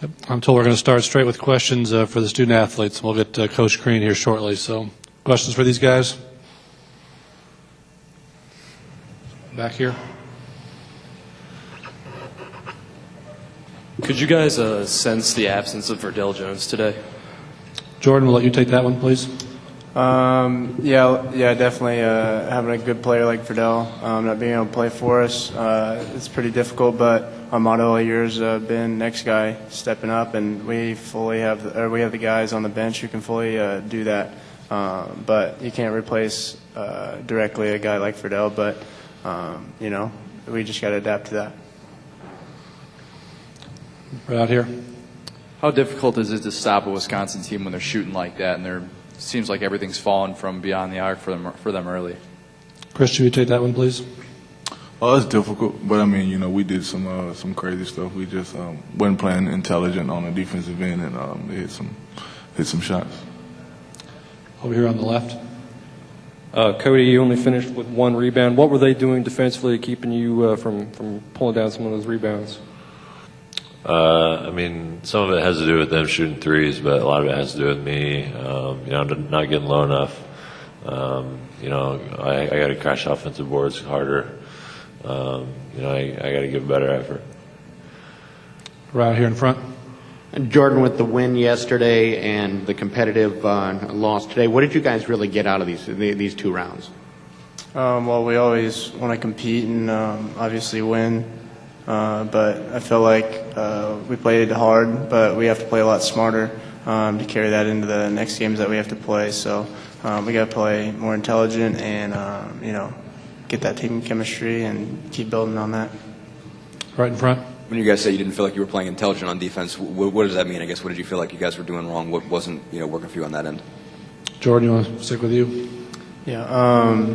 I'm told we're going to start straight with questions for the student athletes. We'll get Coach Crean here shortly. So, questions for these guys? Back here. Could you guys sense the absence of Verdell Jones today? Jordan, we'll let you take that one, please. Yeah, definitely. Having a good player like Verdell, not being able to play for us, it's pretty difficult. But our motto all year has been next guy stepping up, and we have the guys on the bench who can fully do that. But you can't replace directly a guy like Verdell. But we just got to adapt to that. Right out here. How difficult is it to stop a Wisconsin team when they're shooting like that, and seems like everything's fallen from beyond the arc for them early? Christian, will you take that one, please? Oh, it's difficult, but I mean, we did some crazy stuff. We just wasn't playing intelligent on the defensive end, and they hit some shots. Over here on the left. Cody, you only finished with 1 rebound. What were they doing defensively, keeping you from pulling down some of those rebounds? I mean, some of it has to do with them shooting threes, but a lot of it has to do with me, not getting low enough. I got to crash offensive boards harder. I got to give a better effort. Right here in front. And Jordan, with the win yesterday and the competitive loss today, what did you guys really get out of these 2 rounds? Well, we always want to compete and obviously win. But I feel like we played hard, but we have to play a lot smarter to carry that into the next games that we have to play. So we got to play more intelligent and, get that team chemistry and keep building on that. Right in front. When you guys say you didn't feel like you were playing intelligent on defense, what does that mean? I guess, what did you feel like you guys were doing wrong? What wasn't, working for you on that end? Jordan, you want to stick with you? Yeah,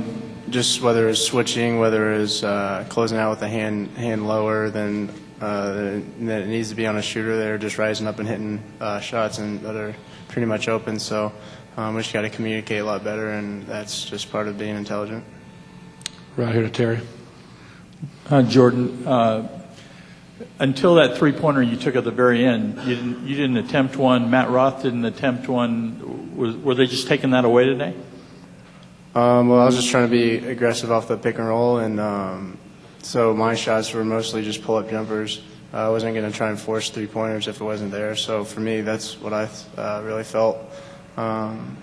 just whether it's switching, whether it's closing out with a hand lower than it needs to be on a shooter. They're just rising up and hitting shots and that are pretty much open. So we just got to communicate a lot better, and that's just part of being intelligent. Right here to Terry. Jordan, until that three-pointer you took at the very end, you didn't attempt one. Matt Roth didn't attempt one. Were they just taking that away today? Well, I was just trying to be aggressive off the pick and roll, and so my shots were mostly just pull-up jumpers. I wasn't going to try and force three-pointers if it wasn't there. So for me, that's what I really felt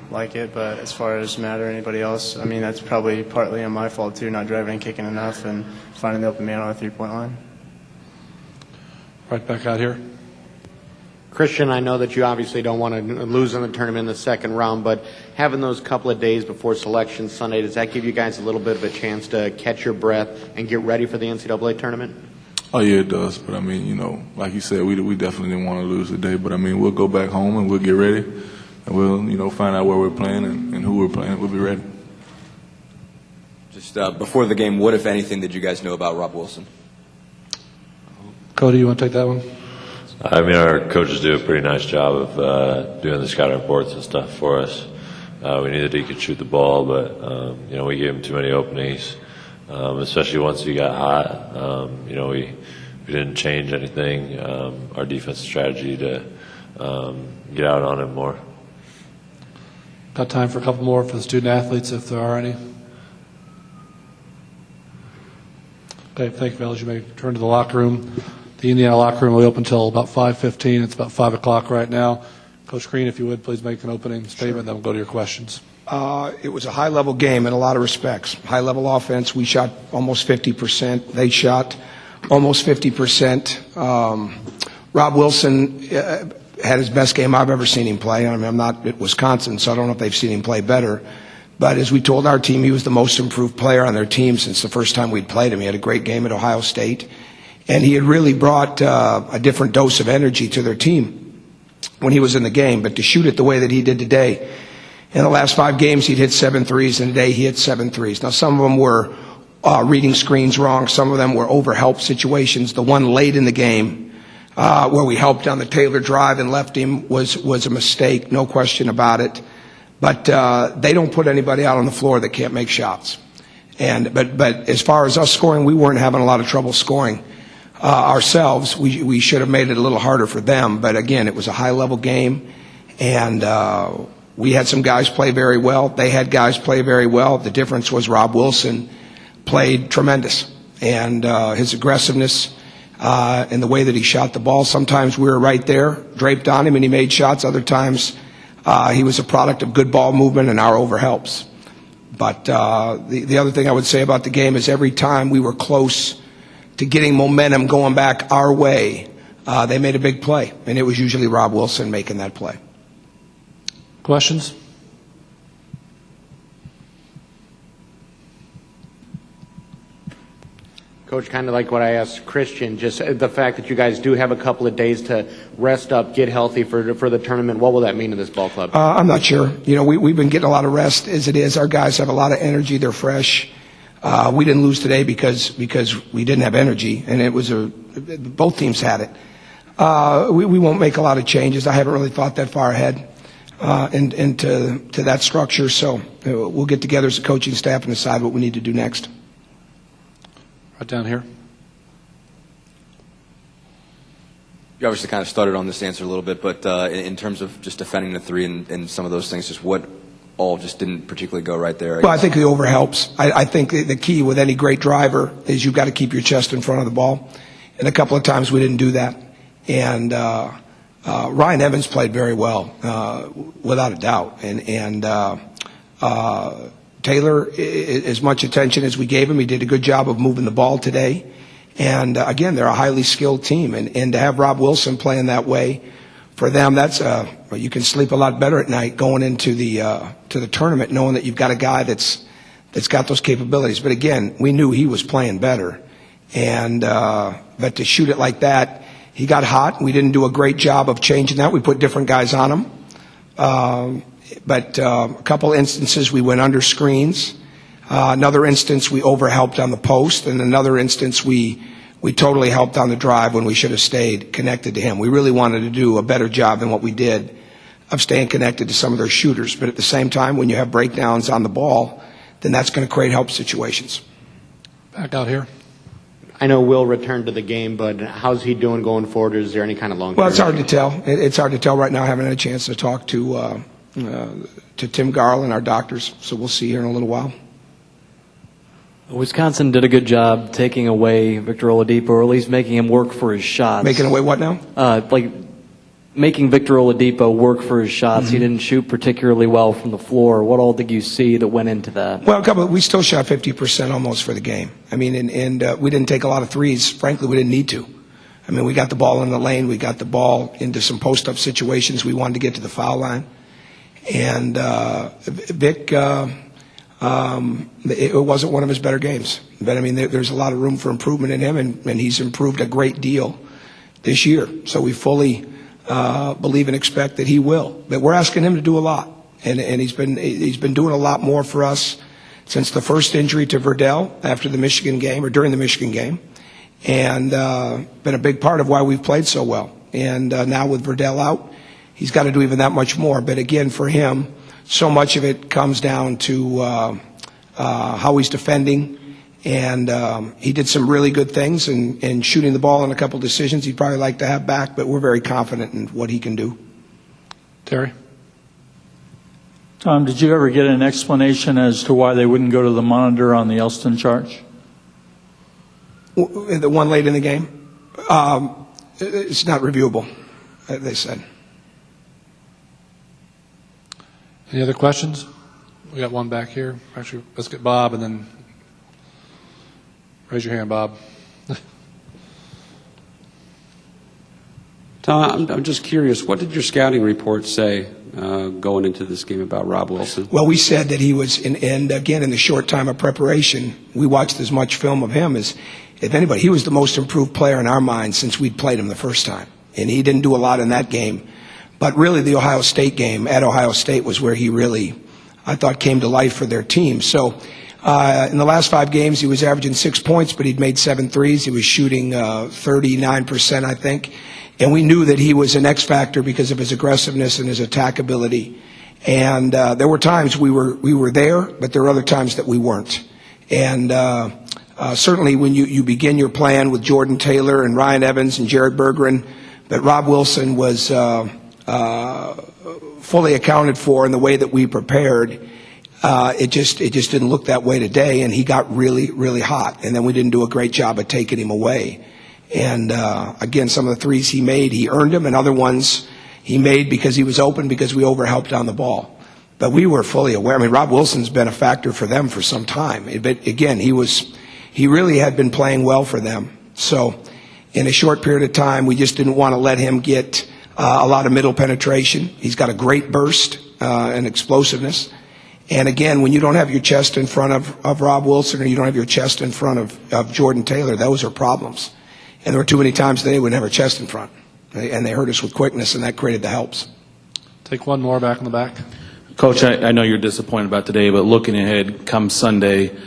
like it. But as far as Matt or anybody else, I mean, that's probably partly on my fault too, not driving and kicking enough and finding the open man on a three-point line. Right back out here. Christian, I know that you obviously don't want to lose in the tournament in the second round, but having those couple of days before selection Sunday, does that give you guys a little bit of a chance to catch your breath and get ready for the NCAA tournament? Oh, yeah, it does. But, I mean, like you said, we definitely didn't want to lose today. But, I mean, we'll go back home and we'll get ready. And we'll, find out where we're playing and who we're playing. We'll be ready. Just before the game, what, if anything, did you guys know about Rob Wilson? Cody, you want to take that one? I mean, our coaches do a pretty nice job of doing the scouting reports and stuff for us. We knew that he could shoot the ball, but, we gave him too many openings, especially once he got hot. We didn't change anything, our defensive strategy to get out on him more. Got time for a couple more for the student athletes, if there are any. Okay, thank you, fellas. You may turn to the locker room. The Indiana locker room will be open until about 5:15. It's about 5 o'clock right now. Coach Crean, if you would, please make an opening statement, then we'll go to your questions. It was a high-level game in a lot of respects. High-level offense, we shot almost 50%. They shot almost 50%. Rob Wilson had his best game I've ever seen him play. I mean, I'm not at Wisconsin, so I don't know if they've seen him play better. But as we told our team, he was the most improved player on their team since the first time we'd played him. He had a great game at Ohio State. And he had really brought a different dose of energy to their team when he was in the game. But to shoot it the way that he did today, in the last 5 games he'd hit 7 threes, and today he hit 7 threes. Now some of them were reading screens wrong. Some of them were overhelp situations. The one late in the game where we helped on the Taylor drive and left him was a mistake, no question about it. But they don't put anybody out on the floor that can't make shots. But as far as us scoring, we weren't having a lot of trouble scoring. ourselves, we should have made it a little harder for them. But again, it was a high-level game, and we had some guys play very well. They had guys play very well. The difference was Rob Wilson played tremendous, and his aggressiveness and the way that he shot the ball. Sometimes we were right there, draped on him, and he made shots. Other times he was a product of good ball movement and our overhelps. But the other thing I would say about the game is every time we were close to getting momentum going back our way, they made a big play, and it was usually Rob Wilson making that play. Questions? Coach, kind of like what I asked Christian, just the fact that you guys do have a couple of days to rest up, get healthy for the tournament, what will that mean to this ball club? I'm not sure. We've been getting a lot of rest as it is. Our guys have a lot of energy. They're fresh. We didn't lose today because we didn't have energy, and it was both teams had it. We won't make a lot of changes. I haven't really thought that far ahead into that structure, so we'll get together as a coaching staff and decide what we need to do next. Right down here. You obviously kind of started on this answer a little bit, but in terms of just defending the three and some of those things, just what all just didn't particularly go right there? Well, I think the overhelps. I think the key with any great driver is you've got to keep your chest in front of the ball. And a couple of times we didn't do that. And Ryan Evans played very well, without a doubt. And Taylor, as much attention as we gave him, he did a good job of moving the ball today. And again, they're a highly skilled team. And to have Rob Wilson playing that way, for them, that's you can sleep a lot better at night going into the tournament, knowing that you've got a guy that's got those capabilities. But again, we knew he was playing better, and but to shoot it like that, he got hot. We didn't do a great job of changing that. We put different guys on him, but a couple instances we went under screens. Another instance we overhelped on the post, and another instance we totally helped on the drive when we should have stayed connected to him. We really wanted to do a better job than what we did of staying connected to some of their shooters. But at the same time, when you have breakdowns on the ball, then that's going to create help situations. Back out here. I know Will returned to the game, but how's he doing going forward? Is there any kind of long-term? Well, it's hard to tell. It's hard to tell right now. I haven't had a chance to talk to Tim Garland, our doctors, so we'll see here in a little while. Wisconsin did a good job taking away Victor Oladipo, or at least making him work for his shots. Making away what now? Making Victor Oladipo work for his shots. Mm-hmm. He didn't shoot particularly well from the floor. What all did you see that went into that? Well, we still shot 50% almost for the game. I mean, and we didn't take a lot of threes. Frankly, we didn't need to. I mean, we got the ball in the lane. We got the ball into some post-up situations. We wanted to get to the foul line. And Vic... it wasn't one of his better games. But, I mean, there's a lot of room for improvement in him, and he's improved a great deal this year. So we fully believe and expect that he will. But we're asking him to do a lot, and he's been doing a lot more for us since the first injury to Verdell after the Michigan game, or during the Michigan game, and been a big part of why we've played so well. And now with Verdell out, he's got to do even that much more. But, again, for him, so much of it comes down to how he's defending, and he did some really good things in shooting the ball in a couple decisions he'd probably like to have back, but we're very confident in what he can do. Terry? Tom, did you ever get an explanation as to why they wouldn't go to the monitor on the Elston charge? The one late in the game? It's not reviewable, they said. Any other questions? We got one back here. Actually, let's get Bob, and then raise your hand, Bob. Tom, I'm just curious, what did your scouting report say going into this game about Rob Wilson? Well, we said that he was, and again, in the short time of preparation, we watched as much film of him as, if anybody, he was the most improved player in our minds since we'd played him the first time. And he didn't do a lot in that game. But really, the Ohio State game at Ohio State was where he really, I thought, came to life for their team. So in the last 5 games, he was averaging 6 points, but he'd made 7 threes. He was shooting 39%, I think. And we knew that he was an X factor because of his aggressiveness and his attack ability. And there were times we were there, but there were other times that we weren't. And certainly when you begin your plan with Jordan Taylor and Ryan Evans and Jared Bergeron, that Rob Wilson was fully accounted for in the way that we prepared. It just didn't look that way today, and he got really, really hot. And then we didn't do a great job of taking him away. And again, some of the threes he made, he earned them, and other ones he made because he was open, because we overhelped on the ball. But we were fully aware. I mean, Rob Wilson's been a factor for them for some time. But again, he really had been playing well for them. So in a short period of time, we just didn't want to let him get a lot of middle penetration. He's got a great burst and explosiveness. And again, when you don't have your chest in front of Rob Wilson, or you don't have your chest in front of Jordan Taylor, those are problems. And there were too many times they would have a chest in front. And they hurt us with quickness, and that created the helps. Take one more back in the back. Coach, I know you're disappointed about today, but looking ahead, come Sunday,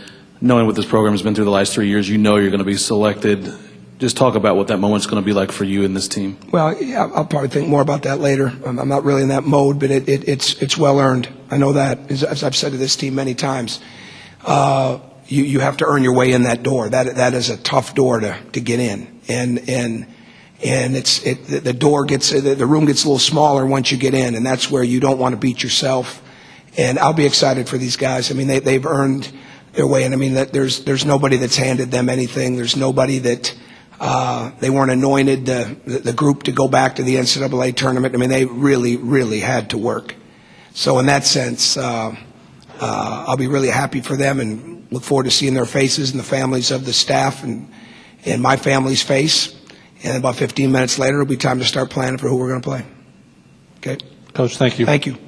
knowing what this program has been through the last 3 years, you know you're going to be selected. Just talk about what that moment's going to be like for you and this team. Well, yeah, I'll probably think more about that later. I'm not really in that mode, but it's well earned. I know that. As I've said to this team many times, you have to earn your way in that door. That is a tough door to get in, and the door gets, the room gets a little smaller once you get in, and that's where you don't want to beat yourself. And I'll be excited for these guys. I mean, they've earned their way, and I mean that there's nobody that's handed them anything. There's nobody that they weren't anointed the group to go back to the NCAA tournament. I mean, they really, really had to work. So in that sense, I'll be really happy for them and look forward to seeing their faces and the families of the staff and my family's face. And about 15 minutes later, it'll be time to start planning for who we're going to play. Okay? Coach, thank you. Thank you.